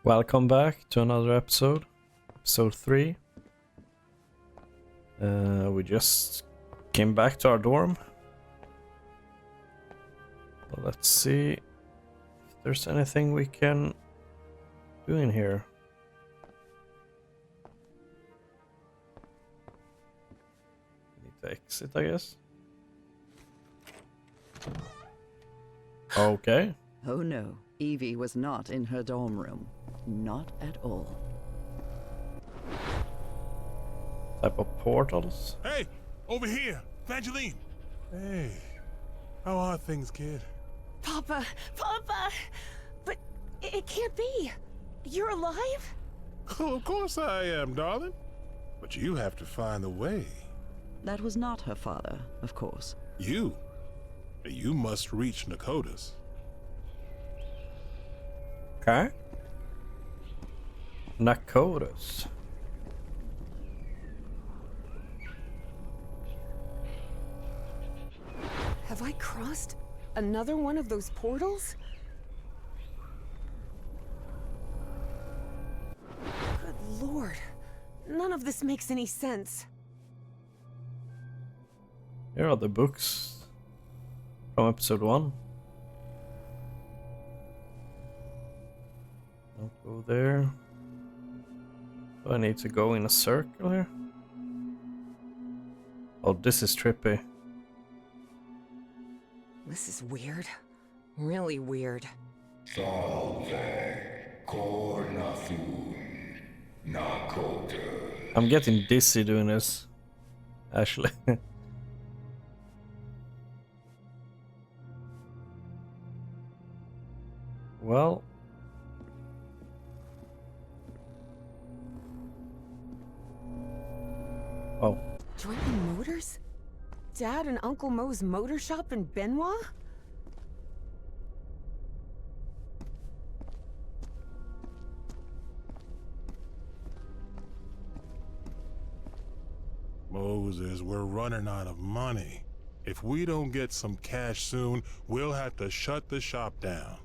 Welcome back to another episode, episode 3. We just came back to our dorm. So let's see if there's anything we can do in here. Need to exit, I guess. Okay. Oh no, Evie was not in her dorm room. Not at all. Type of portals. Hey, over here, Evangeline. Hey, how are things, kid? Papa! Papa! But it can't be! You're alive? Oh, of course I am, darling. But you have to find the way. That was not her father, of course. You must reach Nakotas. Okay. Nakotas. Have I crossed another one of those portals? Good lord. None of this makes any sense. Here are the books from episode 1. Don't go there. Do I need to go in a circle here? Oh, this is trippy. This is weird. Really weird. Salve, Cornathun, Nakota. I'm getting dizzy doing this, actually. Well. Oh. Drayton Motors? Dad and Uncle Mo's motor shop in Benoit? Moses, we're running out of money. If we don't get some cash soon, we'll have to shut the shop down.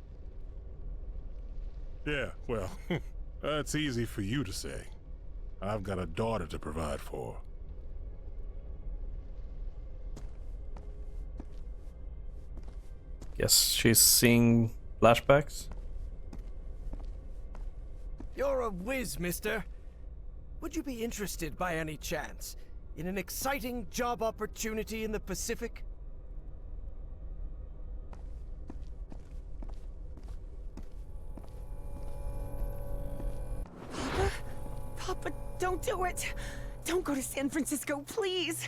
Yeah, well, that's easy for you to say. I've got a daughter to provide for. Guess she's seeing flashbacks. You're a whiz, mister. Would you be interested by any chance in an exciting job opportunity in the Pacific? Papa? Papa, don't do it! Don't go to San Francisco, please!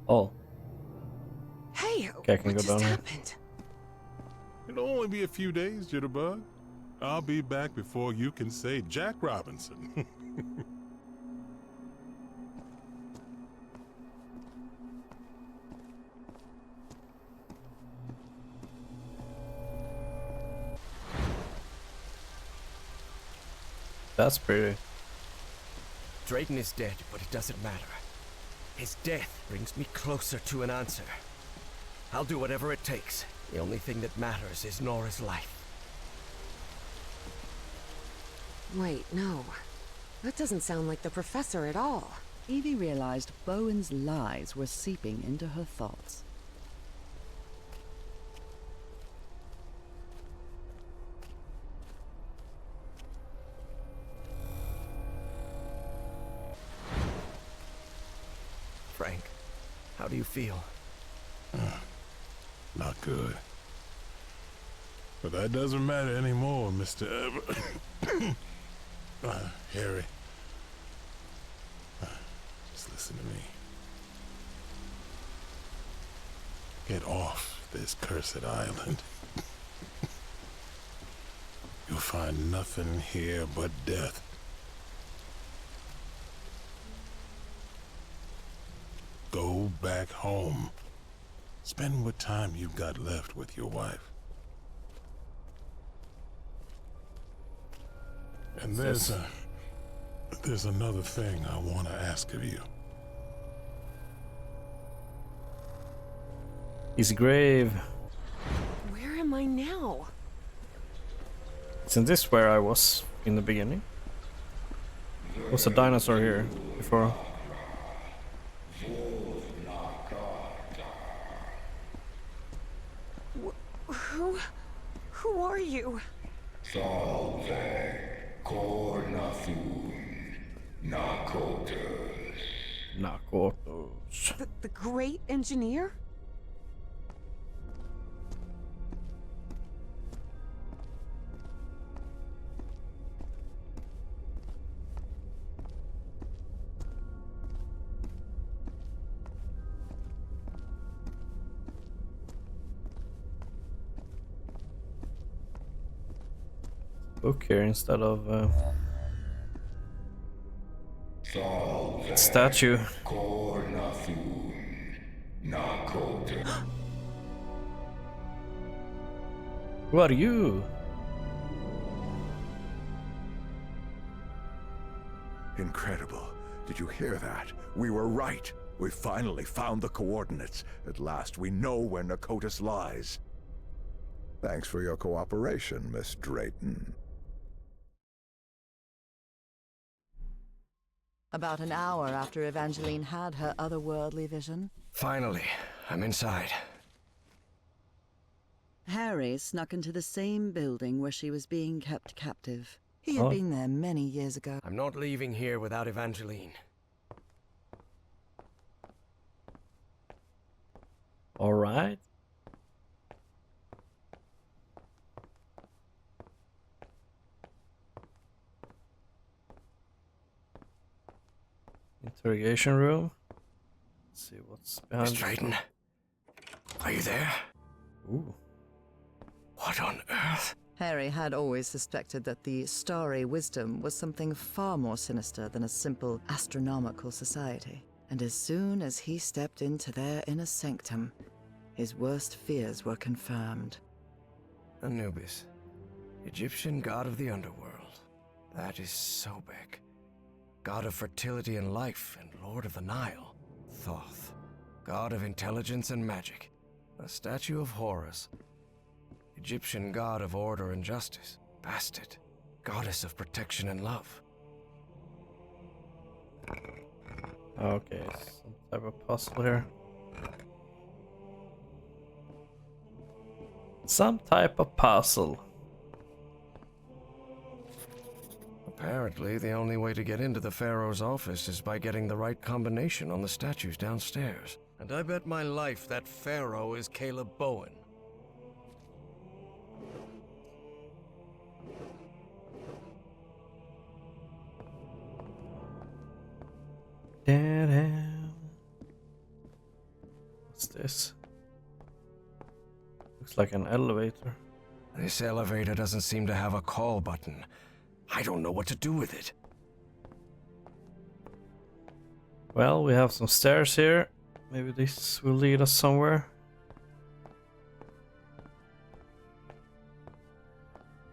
Oh, Hey, okay, I can what go just down here. happened? It'll only be a few days, Jitterbug. I'll be back before you can say Jack Robinson. That's pretty. Drayton is dead, but it doesn't matter. His death brings me closer to an answer. I'll do whatever it takes. The only thing that matters is Nora's life. Wait, no. That doesn't sound like the professor at all. Evie realized Bowen's lies were seeping into her thoughts. Frank, how do you feel? Not good. But that doesn't matter anymore, Mr. Harry. Just listen to me. Get off this cursed island. You'll find nothing here but death. Go back home. Spend what time you've got left with your wife. And there's another thing I want to ask of you. His grave. Where am I now? Isn't this where I was in the beginning? Was a dinosaur here before? Who are you? Salve Cornathun Nakotas. Nakotos. The great engineer? Book here instead of Salve statue. Cornathun Nakotas. Who are you? Incredible. Did you hear that? We were right. We finally found the coordinates. At last we know where Nakotas lies. Thanks for your cooperation, Miss Drayton. About an hour after Evangeline had her otherworldly vision, Finally, I'm inside. Harry snuck into the same building where she was being kept captive. He had Oh. been there many years ago. I'm not leaving here without Evangeline. All right. Interrogation room. Let's see what's Miss behind. Drayton, are you there? Ooh. What on earth? Harry had always suspected that the Starry Wisdom was something far more sinister than a simple astronomical society. And as soon as he stepped into their inner sanctum, his worst fears were confirmed. Anubis, Egyptian god of the underworld. That is Sobek, god of fertility and life and lord of the Nile. Thoth, god of intelligence and magic. A statue of Horus, Egyptian god of order and justice. Bastet, goddess of protection and love. Okay, some type of puzzle here. Some type of puzzle. Apparently, the only way to get into the Pharaoh's office is by getting the right combination on the statues downstairs. And I bet my life that Pharaoh is Caleb Bowen. Da-da. What's this? Looks like an elevator. This elevator doesn't seem to have a call button. I don't know what to do with it. Well, we have some stairs here. Maybe this will lead us somewhere.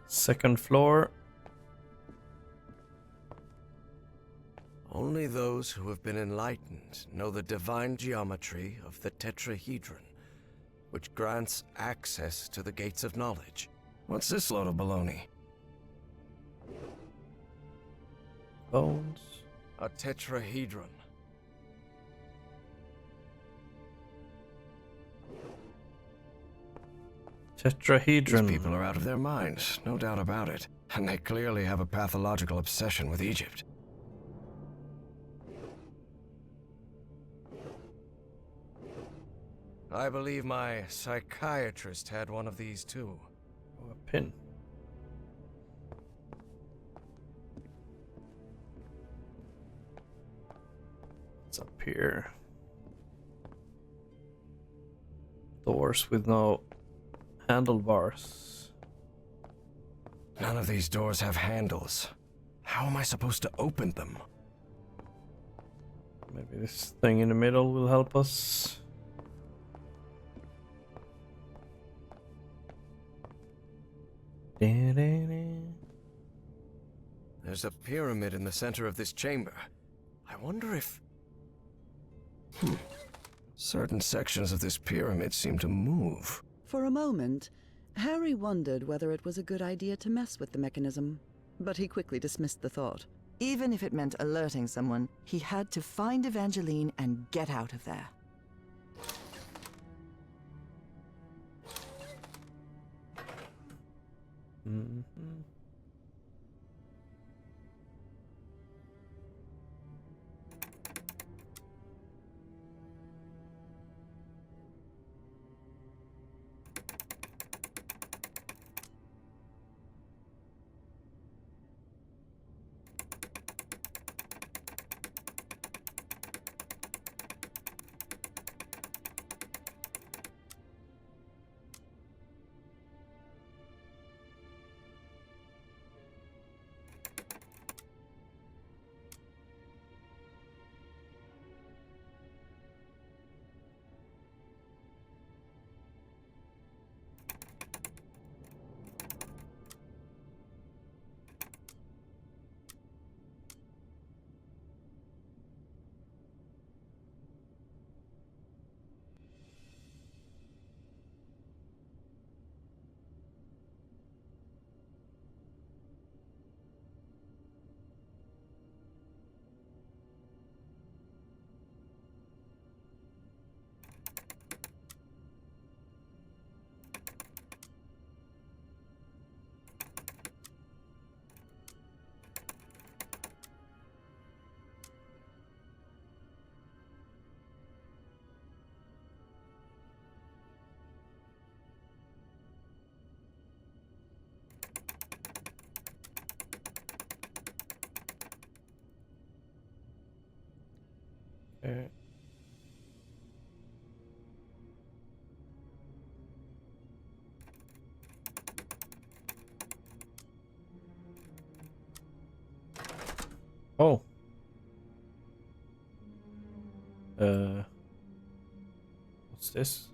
Second floor. Only those who have been enlightened know the divine geometry of the tetrahedron, which grants access to the gates of knowledge. What's this load of baloney? Bones. A tetrahedron. Tetrahedron. These people are out of their minds, no doubt about it. And they clearly have a pathological obsession with Egypt. I believe my psychiatrist had one of these too. Oh, a pin. What's up here? Doors with no handlebars. None of these doors have handles. How am I supposed to open them? Maybe this thing in the middle will help us. There's a pyramid in the center of this chamber. I wonder if... Certain sections of this pyramid seem to move. For a moment, Harry wondered whether it was a good idea to mess with the mechanism, but he quickly dismissed the thought. Even if it meant alerting someone, he had to find Evangeline and get out of there. Mm-hmm. Okay. Oh. What's this?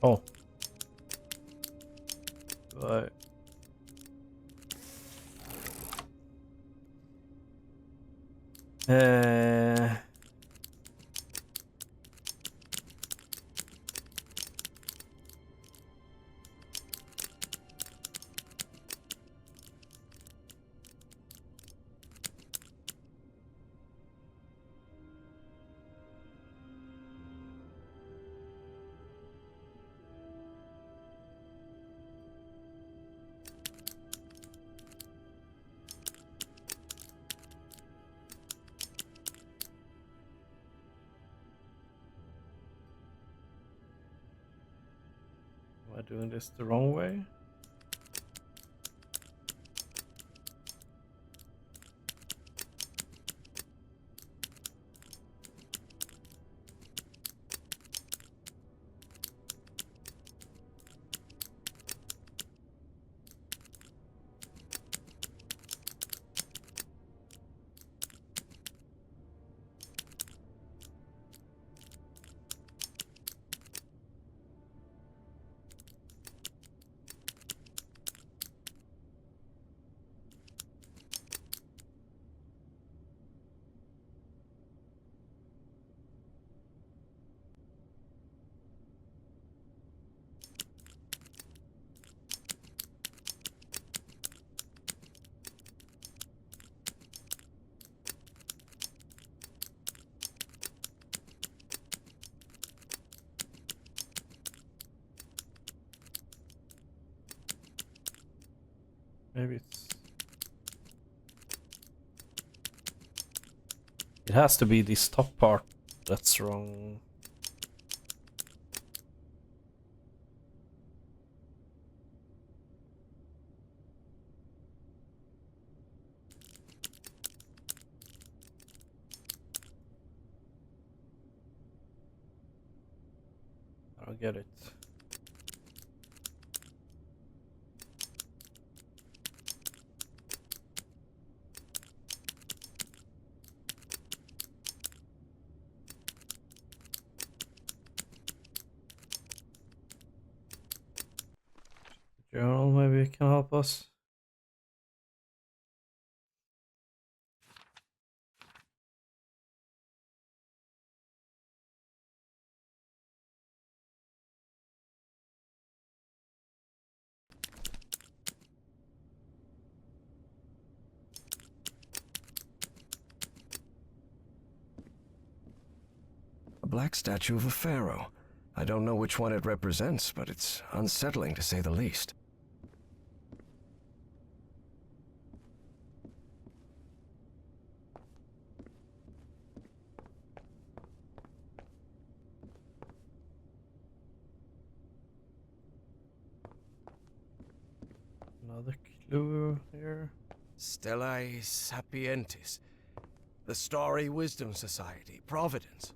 Oh. Right. Uh. Am I doing this the wrong way? Maybe it's... It has to be this top part that's wrong. I don't get it. Journal maybe can help us. black statue of a pharaoh. I don't know which one it represents, but it's unsettling to say the least. Another clue here. Stellae Sapientis. The Starry Wisdom Society. Providence.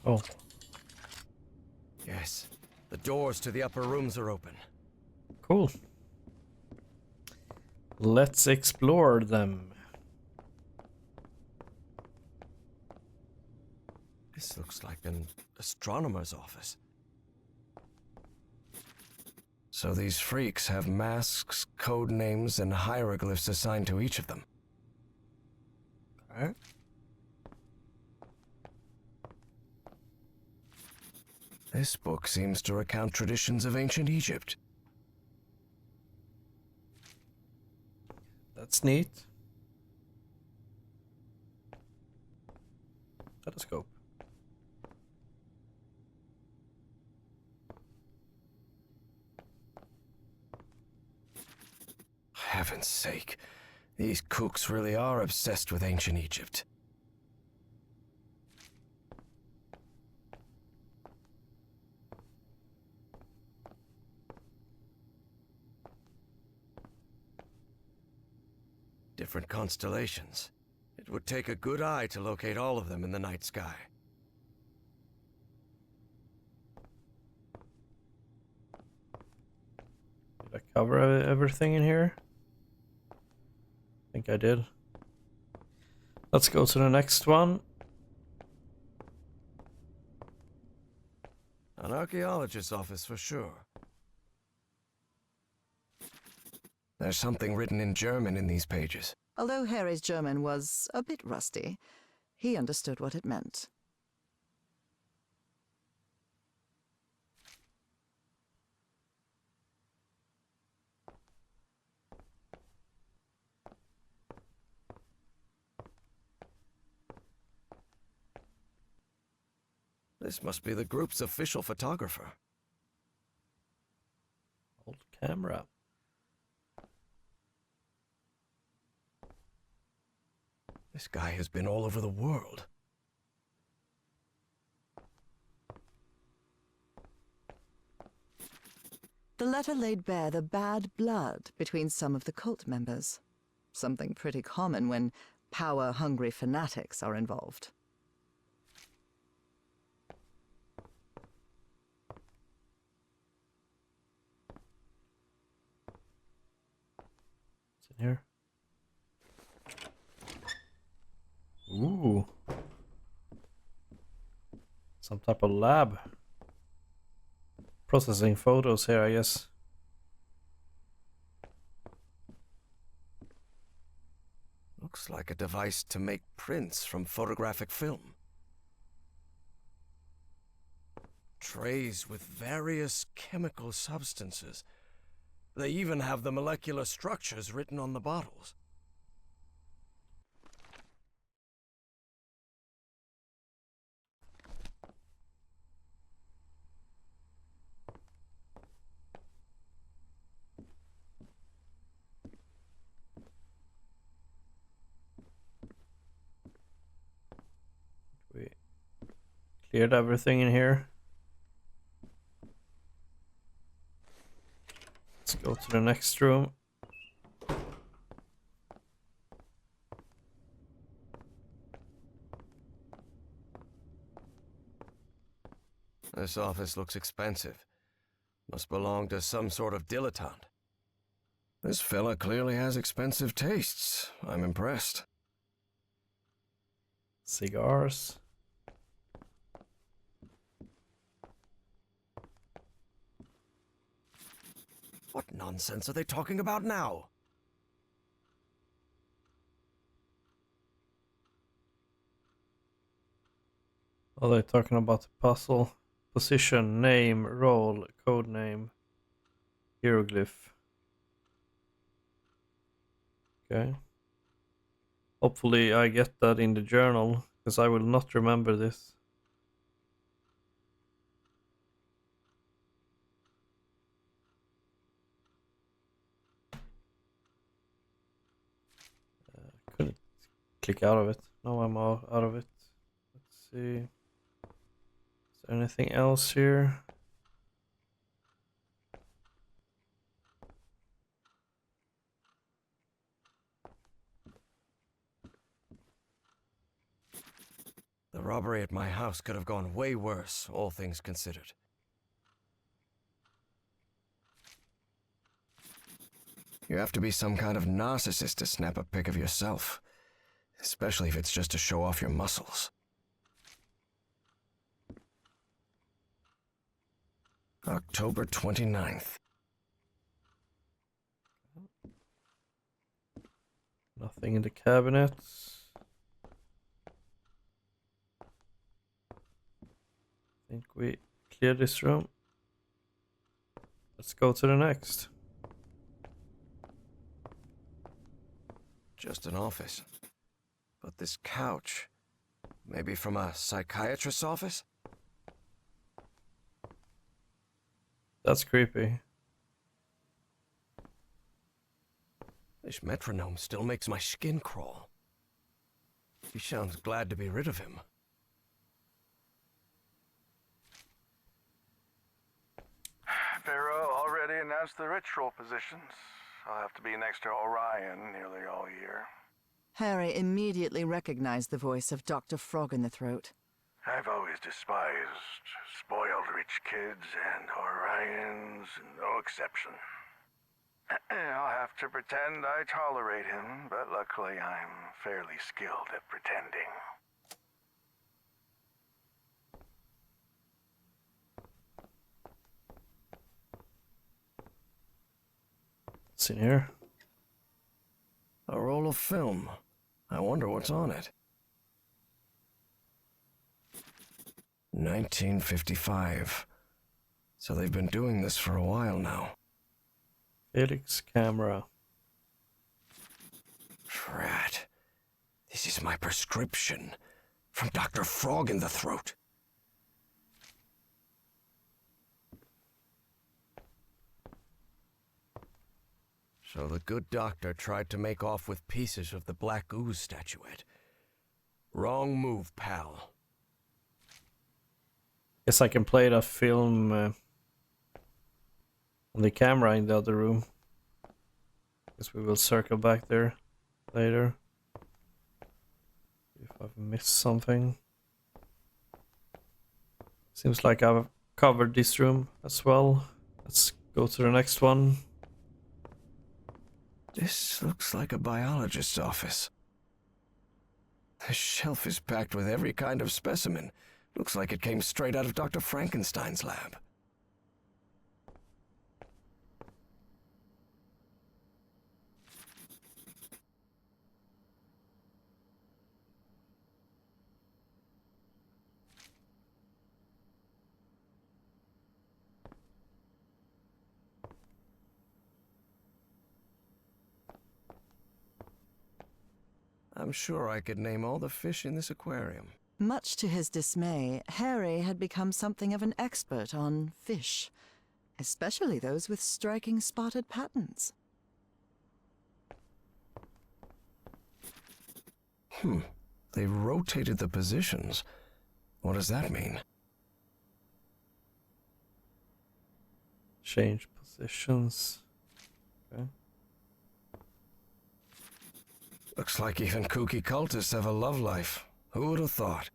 Oh, Yes. The doors to the upper rooms are open. cool. Let's explore them. This looks like an astronomer's office. So these freaks have masks, code names, and hieroglyphs assigned to each of them. Alright. This book seems to recount traditions of ancient Egypt. That's neat. Telescope. Heaven's sake, these kooks really are obsessed with ancient Egypt. Different constellations. It would take a good eye to locate all of them in the night sky. Did I cover everything in here? I think I did. Let's go to the next one. An archaeologist's office for sure. There's something written in German in these pages. Although Harry's German was a bit rusty, he understood what it meant. This must be the group's official photographer. Old camera. This guy has been all over the world. The letter laid bare the bad blood between some of the cult members. Something pretty common when power-hungry fanatics are involved. What's in here? Ooh. Some type of lab. Processing photos here, I guess. Looks like a device to make prints from photographic film. Trays with various chemical substances. They even have the molecular structures written on the bottles. cleared everything in here. Let's go to the next room. This office looks expensive. Must belong to some sort of dilettante. This fella clearly has expensive tastes. I'm impressed. Cigars. What nonsense are they talking about now? Oh, they're talking about the puzzle. Position, name, role, code name, hieroglyph. Okay. Hopefully I get that in the journal, because I will not remember this. Couldn't click out of it. Now I'm out of it. Let's see. Is there anything else here? The robbery at my house could have gone way worse, all things considered. You have to be some kind of narcissist to snap a pic of yourself, especially if it's just to show off your muscles. October 29th. Nothing in the cabinets. I think we cleared this room. Let's go to the next. Just an office. But this couch, maybe from a psychiatrist's office? That's creepy. This metronome still makes my skin crawl. He sounds glad to be rid of him. Pharaoh already announced the ritual positions. I'll have to be next to Orion nearly all year. Harry immediately recognized the voice of Dr. Frog in the Throat. I've always despised spoiled rich kids, and Orion's no exception. I'll have to pretend I tolerate him, but luckily I'm fairly skilled at pretending. What's in here? A roll of film. I wonder what's on it. 1955. So they've been doing this for a while now. Felix camera. Drat. This is my prescription. From Dr. Frog in the Throat. So the good doctor tried to make off with pieces of the Black Ooze statuette. Wrong move, pal. Guess I can play that film on the camera in the other room. Guess we will circle back there later. If I've missed something. Seems like I've covered this room as well. Let's go to the next one. This looks like a biologist's office. The shelf is packed with every kind of specimen. Looks like it came straight out of Dr. Frankenstein's lab. I'm sure I could name all the fish in this aquarium. Much to his dismay, Harry had become something of an expert on fish, especially those with striking spotted patterns. They rotated the positions. What does that mean? Change positions. Okay. Looks like even kooky cultists have a love life. Who would have thought?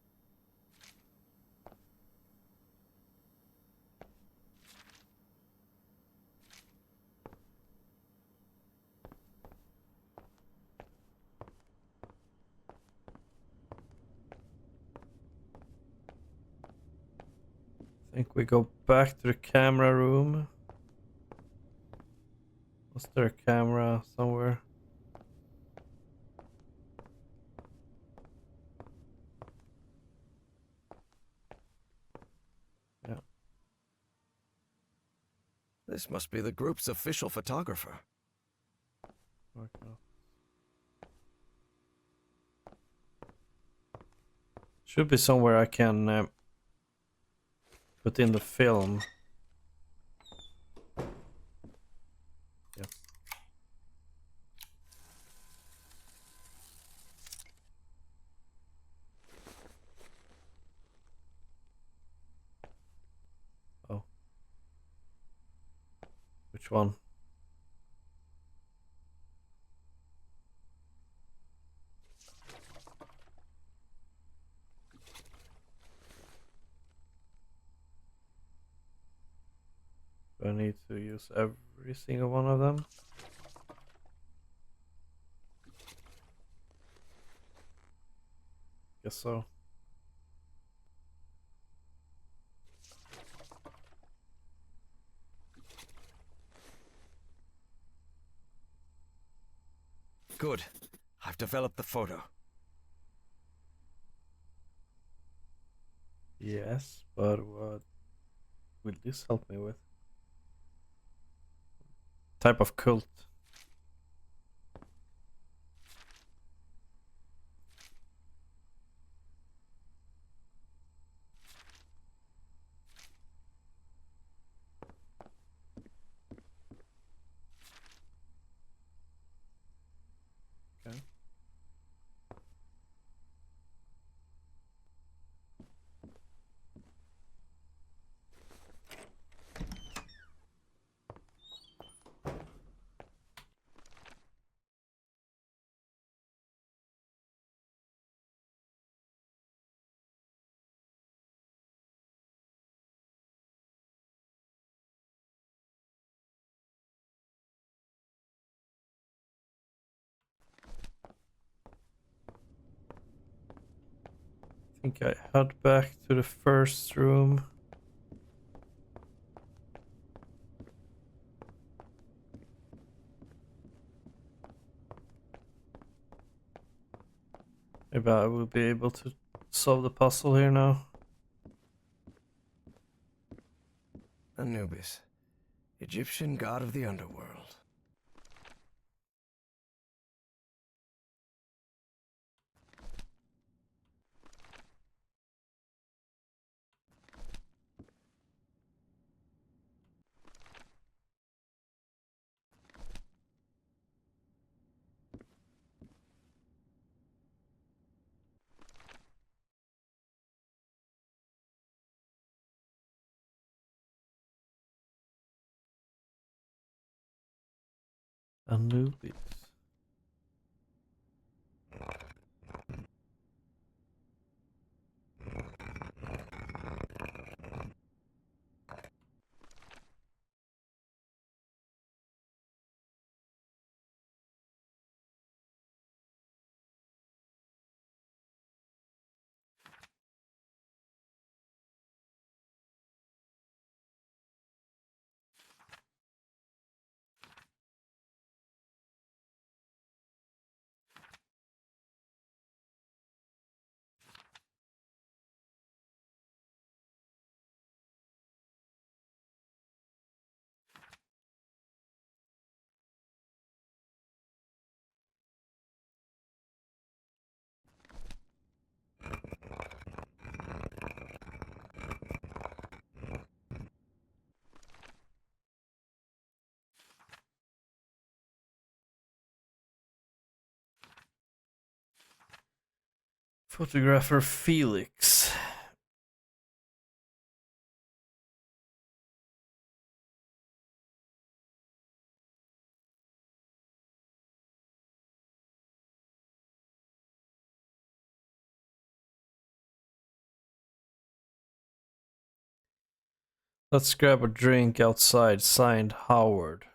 I think we go back to the camera room. Was there a camera somewhere? Yeah. This must be the group's official photographer. Okay. Should be somewhere I can put in the film. Yeah. Oh. Which one? Do I need to use every single one of them? Guess so. Good. I've developed the photo. Yes, but what will this help me with? Type of cult. Okay. I think I head back to the first room. Maybe I will be able to solve the puzzle here now. Anubis, Egyptian god of the underworld. Anubis. Photographer Felix. Let's grab a drink outside, signed Howard.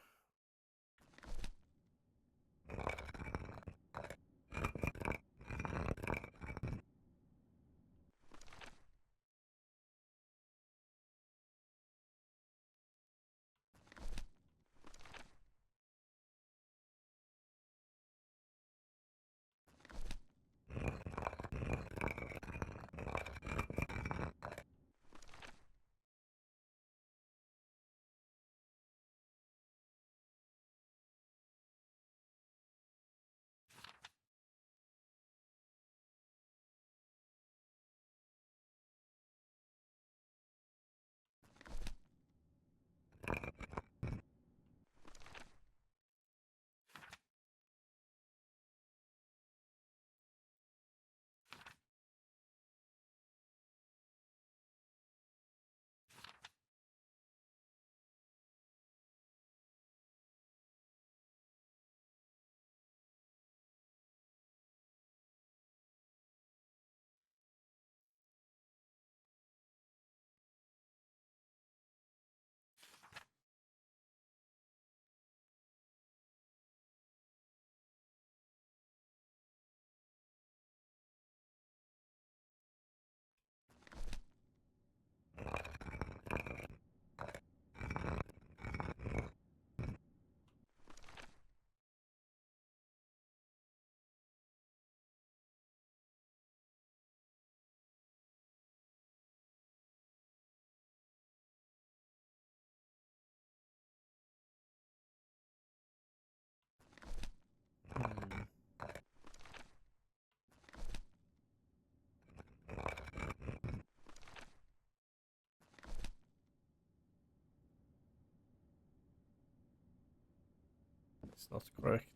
It's not correct.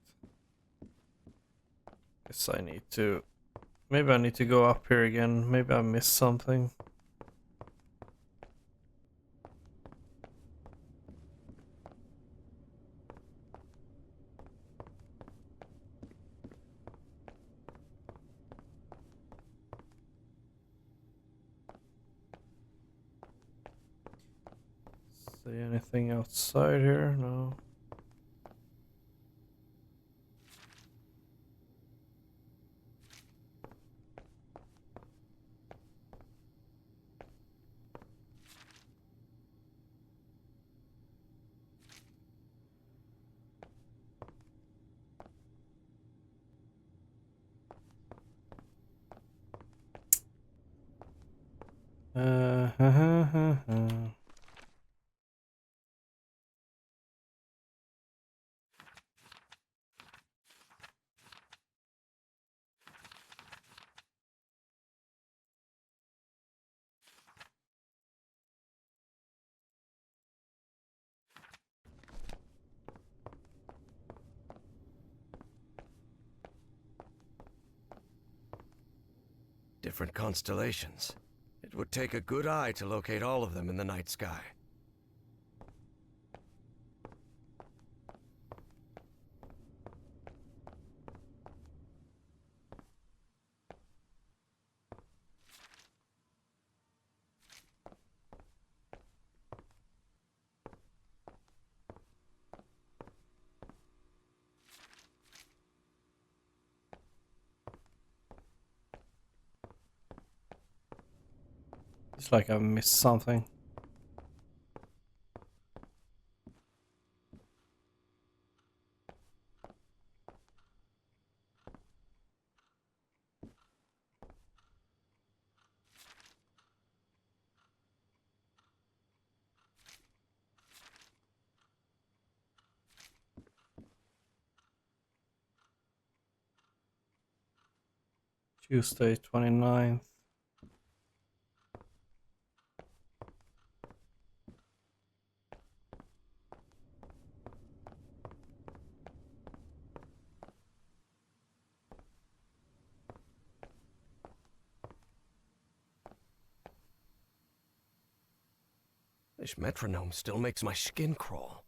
Guess I need to... Maybe I need to go up here again. Maybe I missed something. See anything outside here? No. Uh, Different constellations. It would take a good eye to locate all of them in the night sky. It's like I missed something. Tuesday 29th. This metronome still makes my skin crawl.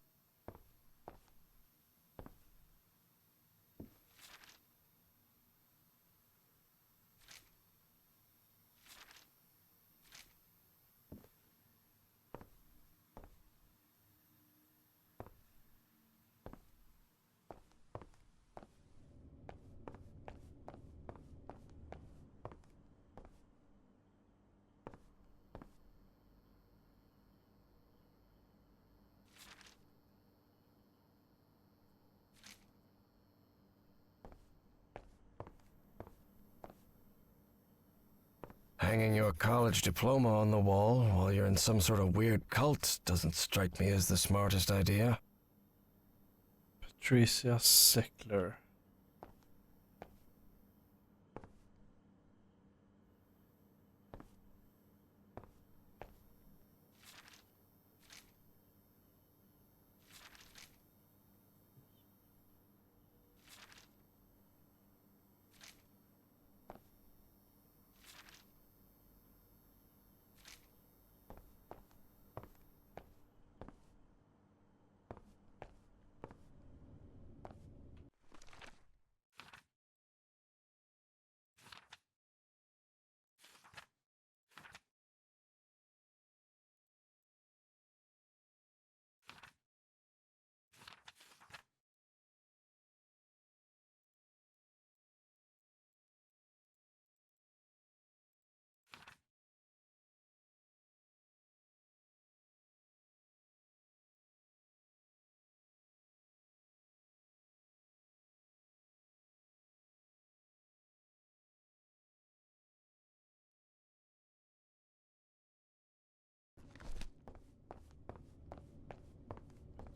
hanging your college diploma on the wall while you're in some sort of weird cult doesn't strike me as the smartest idea. Patricia Sickler.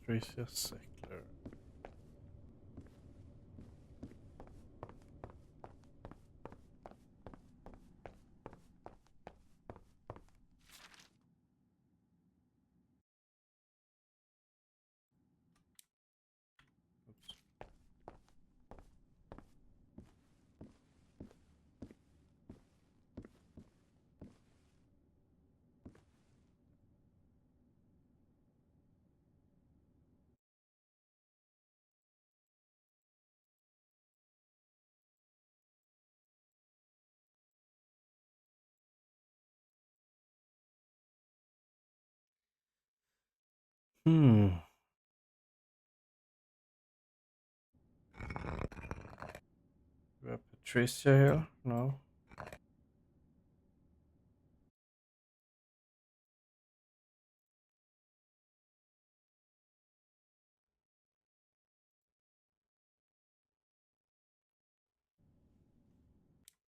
Patricia Sickler. Oops. Hmm. We have Patricia here? No.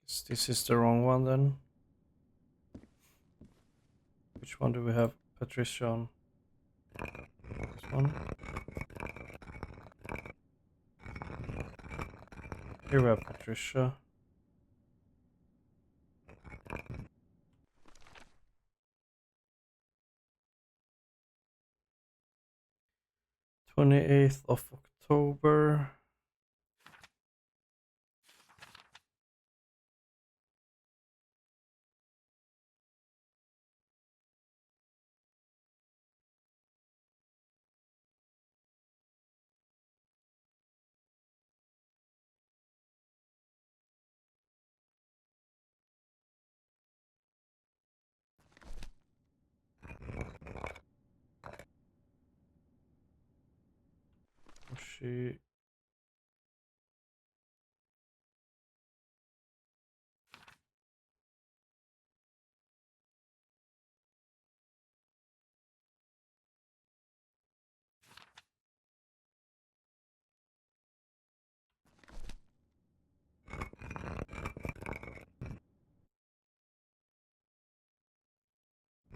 Guess this is the wrong one then. Which one do we have Patricia on? This one. Here we have Patricia. October 28th. She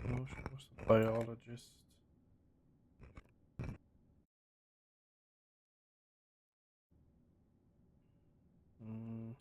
no, she was a biologist. Mm.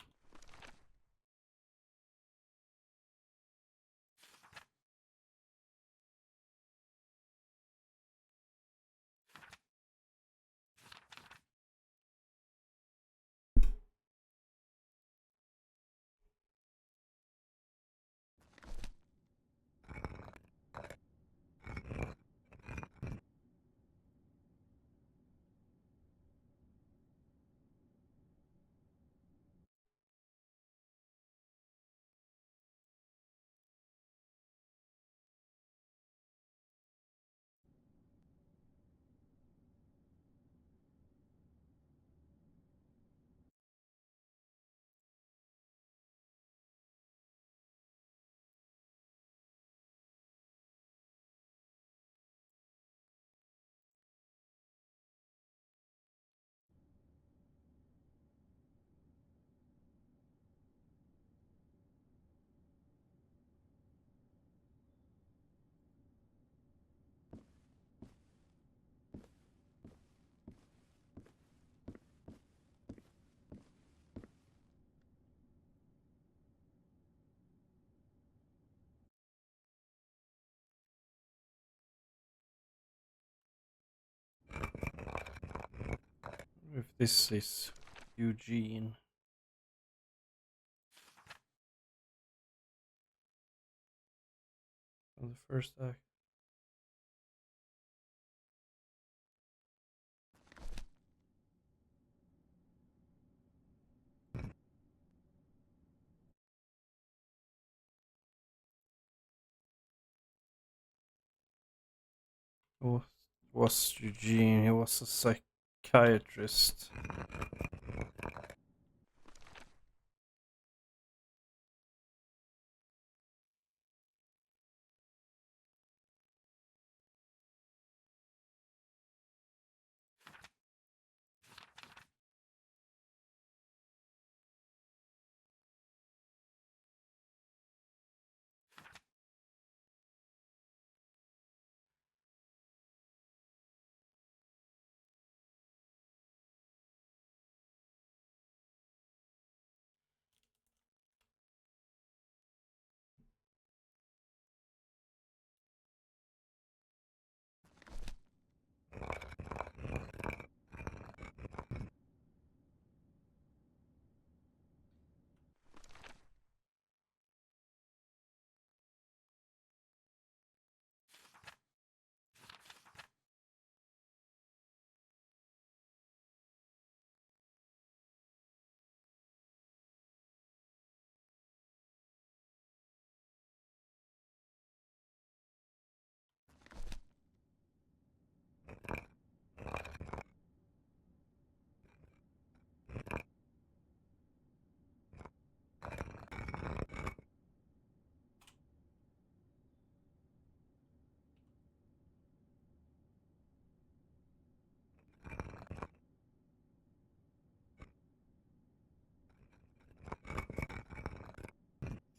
This is Eugene. From the first act. Who was Eugene? He was a psychiatrist.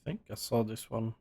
I think I saw this one.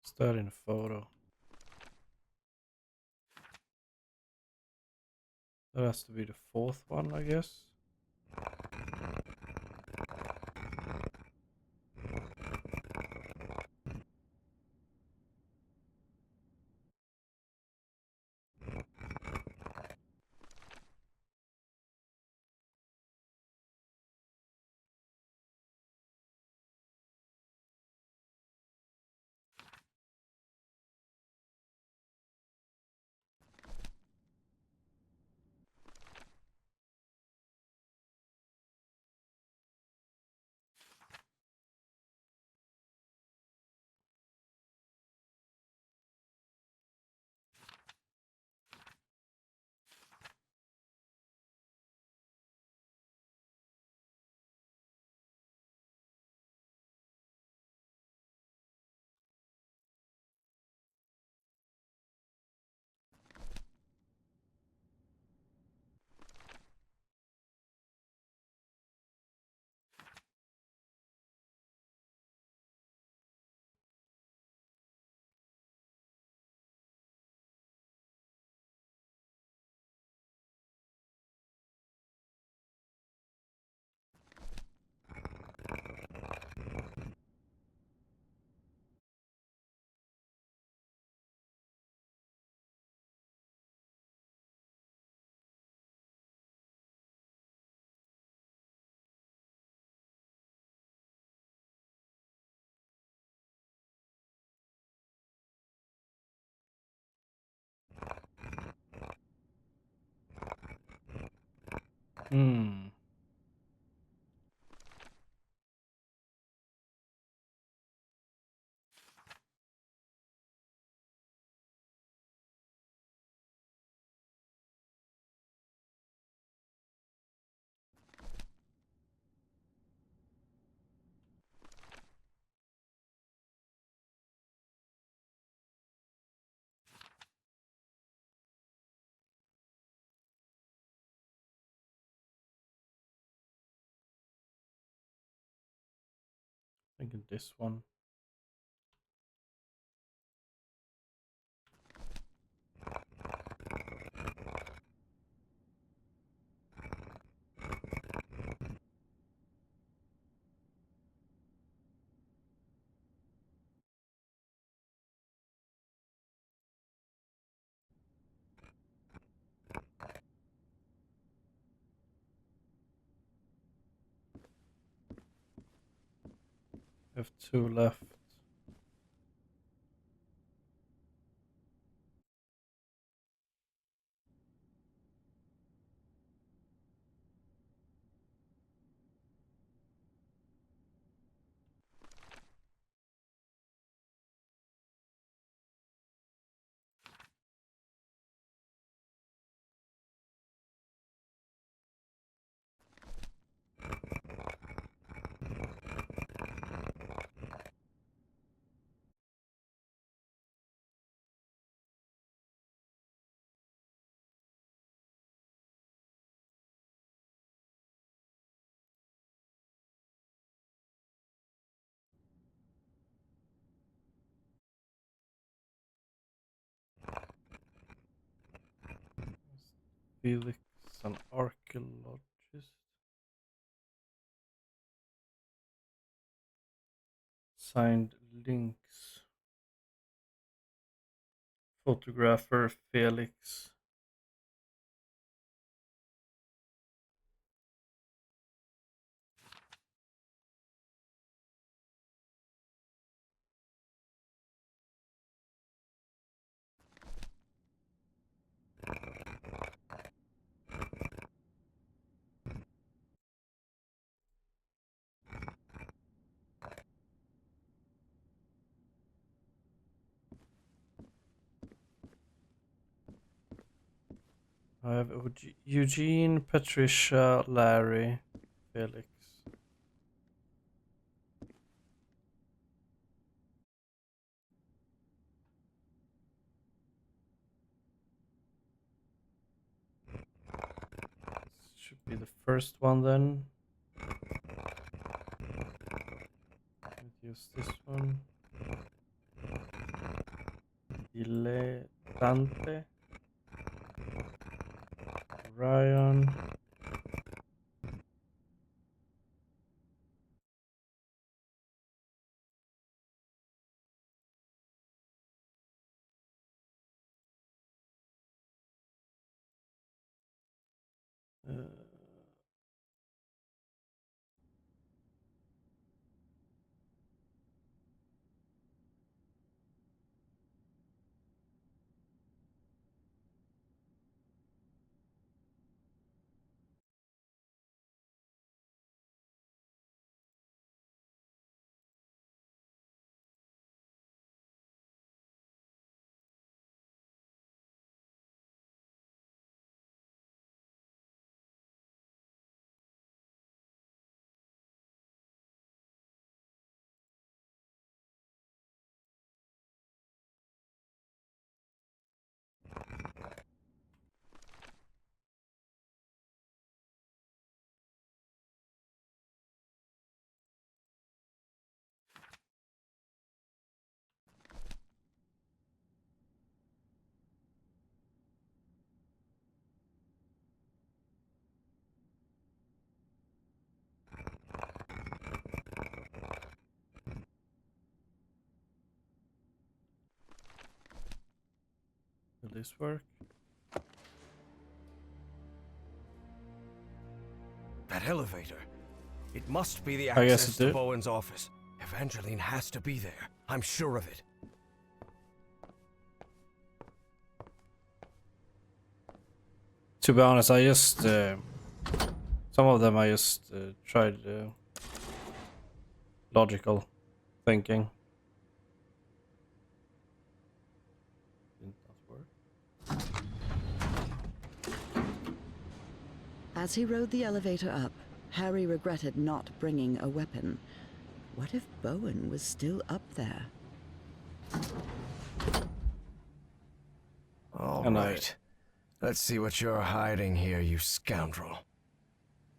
Is that in a photo? That has to be the fourth one, I guess. Hmm. I think this one. I have 2 left. Felix, an archaeologist. Signed Links. Photographer Felix. I have Eugene, Patricia, Larry, Felix. Should be the first one then. Use this one. Dilettante. Ryan. Will this work? That elevator. It must be the I guess access it to did. Bowen's office. Evangeline has to be there. I'm sure of it. To be honest, I just Some of them I just tried logical thinking. Did not work. As he rode the elevator up, Harry regretted not bringing a weapon. What if Bowen was still up there? All And right. Let's see what you're hiding here, you scoundrel.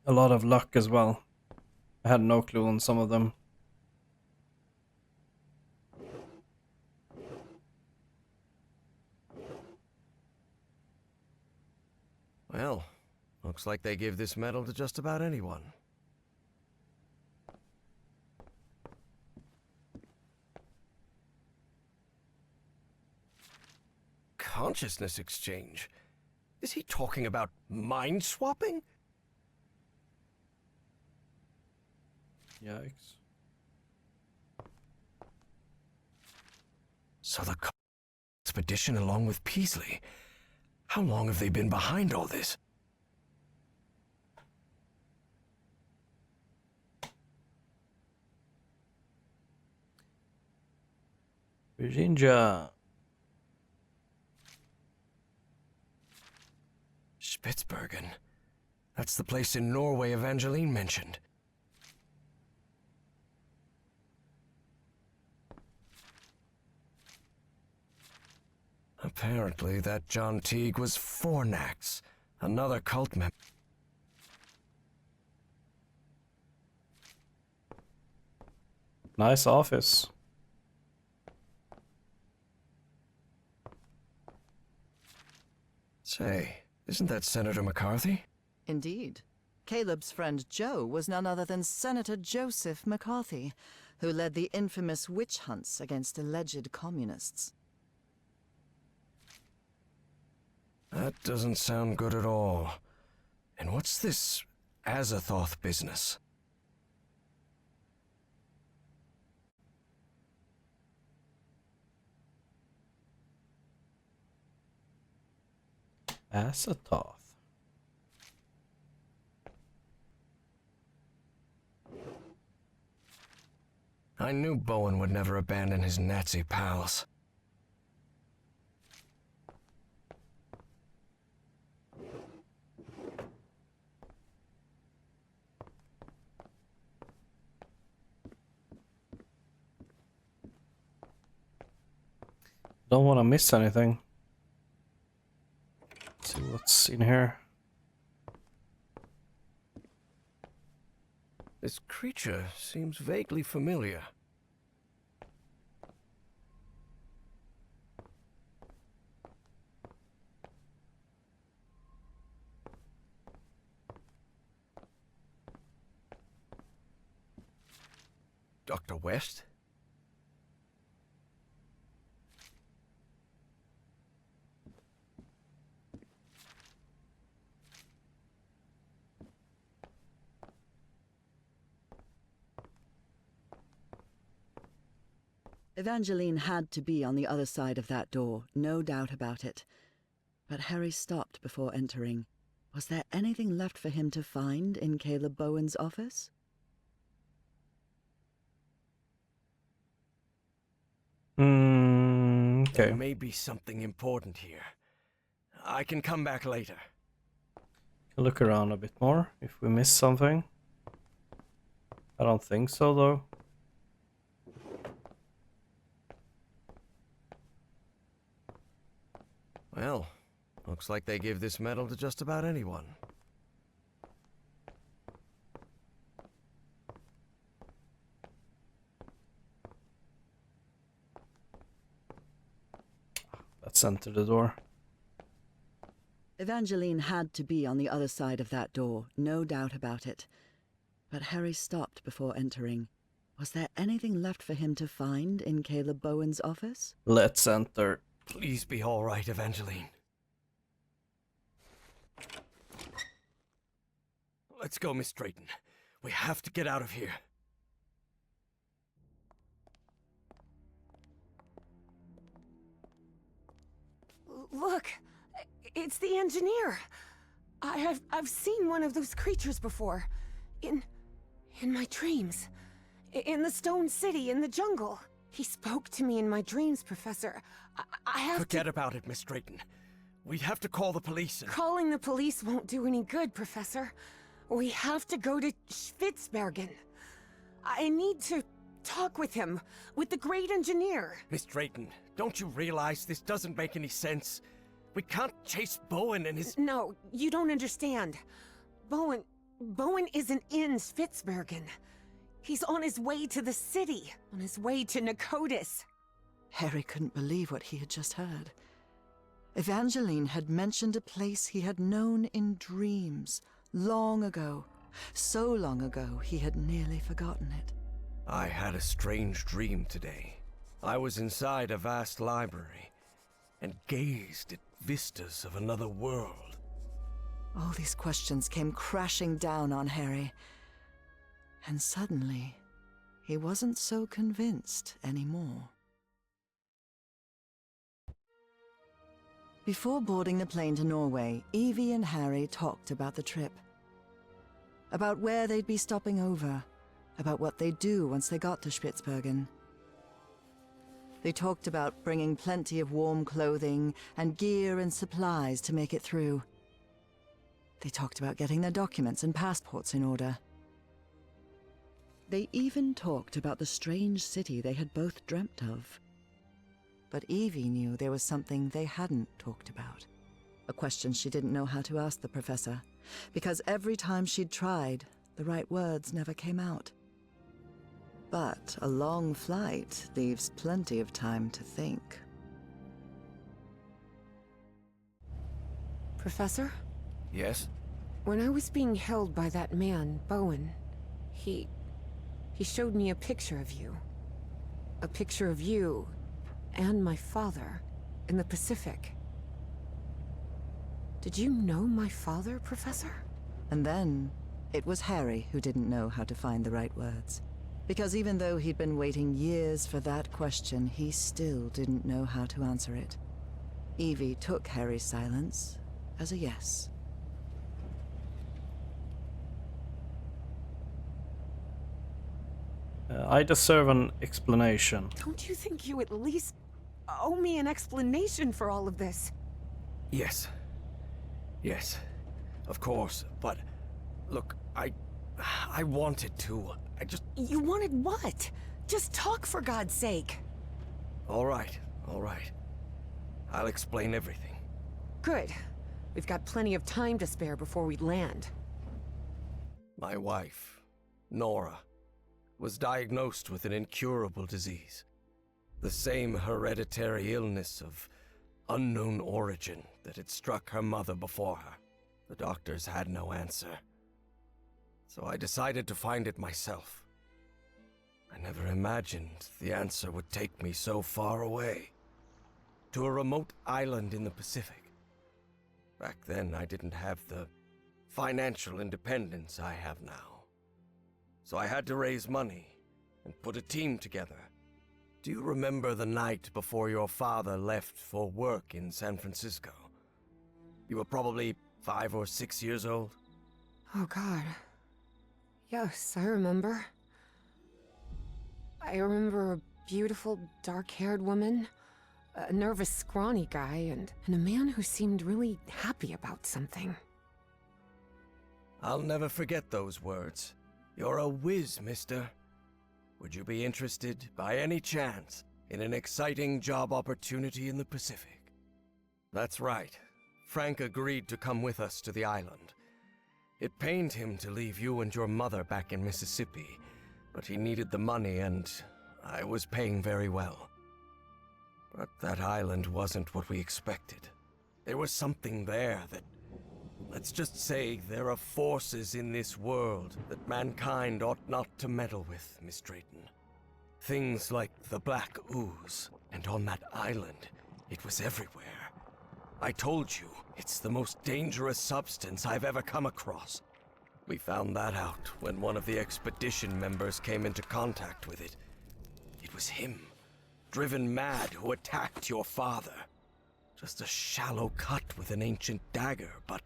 A lot of luck as well. I had no clue on some of them. Well, looks like they give this medal to just about anyone. Consciousness exchange? Is he talking about mind swapping? Yikes. So the expedition along with Peasley. How long have they been behind all this? Virginia. Spitsbergen. That's the place in Norway Evangeline mentioned. Apparently, that John Teague was Fornax, another cult member. Nice office. Say, isn't that Senator McCarthy? Indeed. Caleb's friend Joe was none other than Senator Joseph McCarthy, who led the infamous witch hunts against alleged communists. That doesn't sound good at all. And what's this Azathoth business? Azathoth. I knew Bowen would never abandon his Nazi pals. Don't want to miss anything. Let's see what's in here. This creature seems vaguely familiar. Dr. West? Evangeline had to be on the other side of that door, no doubt about it. But Harry stopped before entering. Was there anything left for him to find in Caleb Bowen's office? Okay. There may be something important here. I can come back later. Look around a bit more if we miss something. I don't think so though. Well, looks like they give this medal to just about anyone. Let's enter the door. Evangeline had to be on the other side of that door, no doubt about it. But Harry stopped before entering. Was there anything left for him to find in Caleb Bowen's office? Let's enter. Please be all right, Evangeline. Let's go, Miss Drayton. We have to get out of here. Look, it's the engineer. I've seen one of those creatures before. In my dreams. In the Stone City, in the jungle. He spoke to me in my dreams, Professor. I have Forget about it, Miss Drayton. We have to call the police and... Calling the police won't do any good, Professor. We have to go to Spitzbergen. I need to talk with him, with the great engineer. Miss Drayton, don't you realize this doesn't make any sense? We can't chase Bowen and his... No, you don't understand. Bowen isn't in Spitzbergen. He's on his way to the city, on his way to Nakotis. Harry couldn't believe what he had just heard. Evangeline had mentioned a place he had known in dreams, long ago. So long ago, he had nearly forgotten it. I had a strange dream today. I was inside a vast library and gazed at vistas of another world. All these questions came crashing down on Harry. And suddenly, he wasn't so convinced anymore. Before boarding the plane to Norway, Evie and Harry talked about the trip. About where they'd be stopping over. About what they'd do once they got to Spitzbergen. They talked about bringing plenty of warm clothing and gear and supplies to make it through. They talked about getting their documents and passports in order. They even talked about the strange city they had both dreamt of. But Evie knew there was something they hadn't talked about. A question she didn't know how to ask the professor, because every time she'd tried, the right words never came out. But a long flight leaves plenty of time to think. Professor? Yes? When I was being held by that man, Bowen, he showed me a picture of you. A picture of you and my father in the Pacific. Did you know my father, Professor? And then, it was Harry who didn't know how to find the right words. Because even though he'd been waiting years for that question, he still didn't know how to answer it. Evie took Harry's silence as a yes. I deserve an explanation. Don't you think you at least owe me an explanation for all of this? Yes. Yes. Of course, but... Look, I wanted to. I just... You wanted what? Just talk, for God's sake. All right. I'll explain everything. Good. We've got plenty of time to spare before we land. My wife, Nora, was diagnosed with an incurable disease. The same hereditary illness of unknown origin that had struck her mother before her. The doctors had no answer. So I decided to find it myself. I never imagined the answer would take me so far away. To a remote island in the Pacific. Back then, I didn't have the financial independence I have now. So I had to raise money and put a team together. Do you remember the night before your father left for work in San Francisco? You were probably 5 or 6 years old? Oh, God. Yes, I remember. I remember a beautiful, dark-haired woman, a nervous, scrawny guy, and a man who seemed really happy about something. I'll never forget those words. You're a whiz, mister. Would you be interested, by any chance, in an exciting job opportunity in the Pacific? That's right. Frank agreed to come with us to the island. It pained him to leave you and your mother back in Mississippi, but he needed the money and I was paying very well. But that island wasn't what we expected. There was something there that... Let's just say there are forces in this world that mankind ought not to meddle with, Miss Drayton. Things like the Black Ooze, and on that island, it was everywhere. I told you, it's the most dangerous substance I've ever come across. We found that out when one of the expedition members came into contact with it. It was him, driven mad, who attacked your father. Just a shallow cut with an ancient dagger, but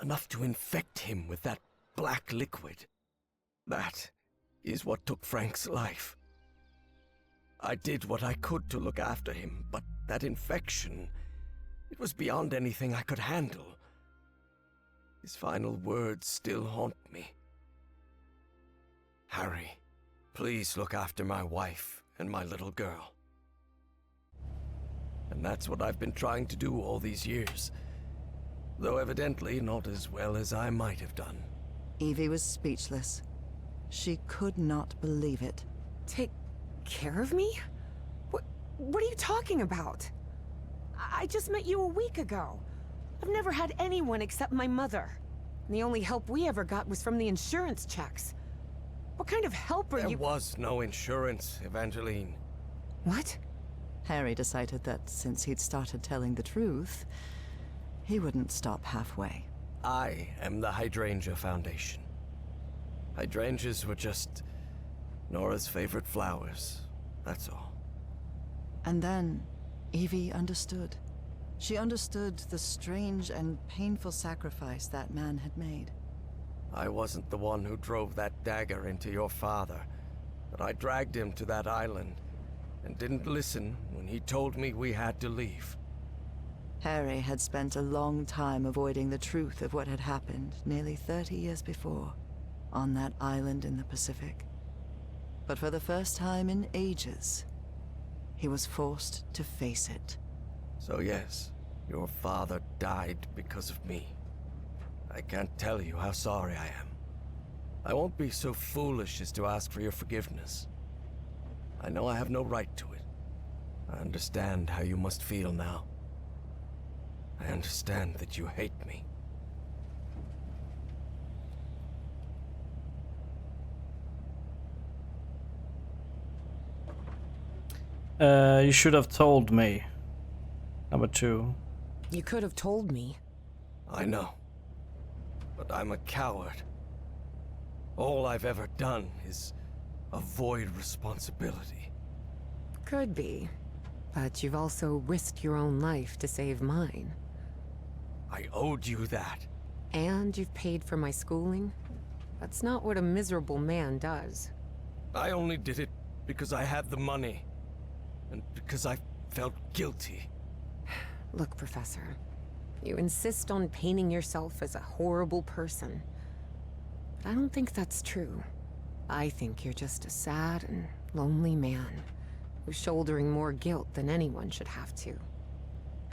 enough to infect him with that black liquid. That is what took Frank's life. I did what I could to look after him, but that infection, it was beyond anything I could handle. His final words still haunt me. Harry, please look after my wife and my little girl. And that's what I've been trying to do all these years, though evidently not as well as I might have done. Evie was speechless. She could not believe it. Take care of me? What are you talking about? I just met you a week ago. I've never had anyone except my mother. And the only help we ever got was from the insurance checks. What kind of help are you— There was no insurance, Evangeline. What? Harry decided that since he'd started telling the truth, he wouldn't stop halfway. I am the Hydrangea Foundation. Hydrangeas were just Nora's favorite flowers, that's all. And then, Evie understood. She understood the strange and painful sacrifice that man had made. I wasn't the one who drove that dagger into your father, but I dragged him to that island and didn't listen when he told me we had to leave. Harry had spent a long time avoiding the truth of what had happened nearly 30 years before, on that island in the Pacific. But for the first time in ages, he was forced to face it. So yes, your father died because of me. I can't tell you how sorry I am. I won't be so foolish as to ask for your forgiveness. I know I have no right to it. I understand how you must feel now. I understand that you hate me. You should have told me. Number 2. You could have told me. I know. But I'm a coward. All I've ever done is avoid responsibility. Could be. But you've also risked your own life to save mine. I owed you that. And you've paid for my schooling? That's not what a miserable man does. I only did it because I had the money. And because I felt guilty. Look, Professor. You insist on painting yourself as a horrible person. But I don't think that's true. I think you're just a sad and lonely man who's shouldering more guilt than anyone should have to.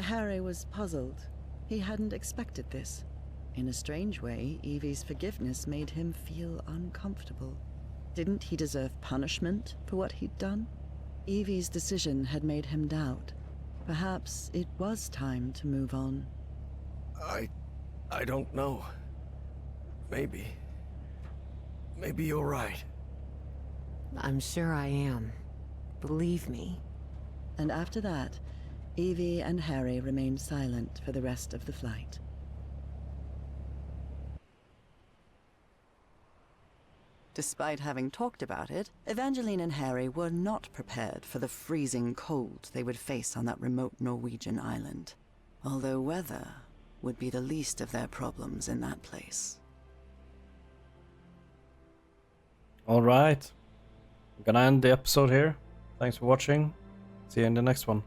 Harry was puzzled. He hadn't expected this. In a strange way, Evie's forgiveness made him feel uncomfortable. Didn't he deserve punishment for what he'd done? Evie's decision had made him doubt. Perhaps it was time to move on. I don't know. Maybe you're right. I'm sure I am. Believe me. And after that, Evie and Harry remained silent for the rest of the flight. Despite having talked about it, Evangeline and Harry were not prepared for the freezing cold they would face on that remote Norwegian island. Although weather would be the least of their problems in that place. Alright. I'm gonna end the episode here. Thanks for watching. See you in the next one.